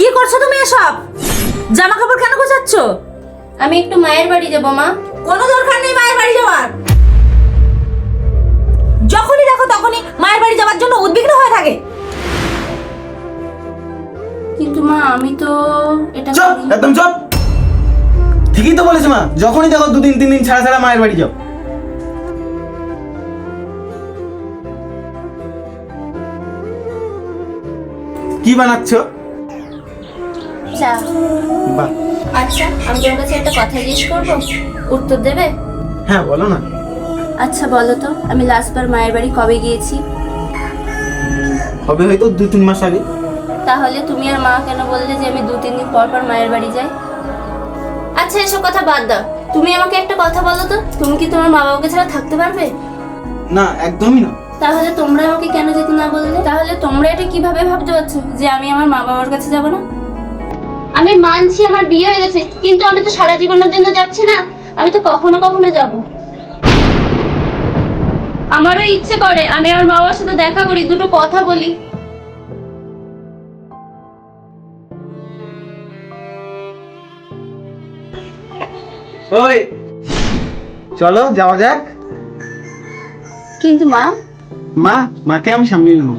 কি করছো তুমি এসব? জামা কাপড় কেন গোছাচ্ছ? আমি একটু মায়ের বাড়ি যাব মা। কোনো দরকার নেই মায়ের বাড়ি যাওয়ার। যখনই দেখো তখনই মায়ের বাড়ি যাওয়ার জন্য উদ্বিগ্ন হয়ে থাকে। কিন্তু মা আমি তো এটা চুপ, একদম চুপ। ঠিকই তো বলেছে মা, যখনই দেখো 2-3 দিন ছাড়া ছাড়া মায়ের বাড়ি যাও। কি বানাচ্ছো? চা। বাহ, আচ্ছা আমি তোর কাছে একটা কথা জিজ্ঞেস করবো, উত্তর দেবে? হ্যাঁ বলো না। আচ্ছা বলো তো, আমি লাস্টবার মায়ের বাড়ি কবে গিয়েছি? হবে হয়তো 2-3 মাস আগে। তাহলে তুমি আর মা কেন বললে যে আমি 2-3 দিন পর পর মায়ের বাড়ি যাই? আচ্ছা এসব কথা বাদ দাও, তুমি আমাকে একটা কথা বলো তো, তুমি কি তোমার মা বাবাকে ছাড়া থাকতে পারবে? না, একদমই না। তাহলে তোমরা আমাকে কেন যেতে না বললে? তাহলে তোমরা এটা কিভাবে ভাবতে পারছো যে আমি আমার মা বাবার কাছে যাব না? আমি মানছি আমার বিয়ে হয়ে গেছে, কিন্তু আমি তো সারা জীবনের জন্য যাচ্ছি না, আমি তো কখনো কখনো যাব। আমারও ইচ্ছে করে আমি আমার মা বাবার সাথে দেখা করি, দুটো কথা বলি। ওই চলো যাওয়া যাক। কিন্তু মা, মাকে আমি সামনে নেবো।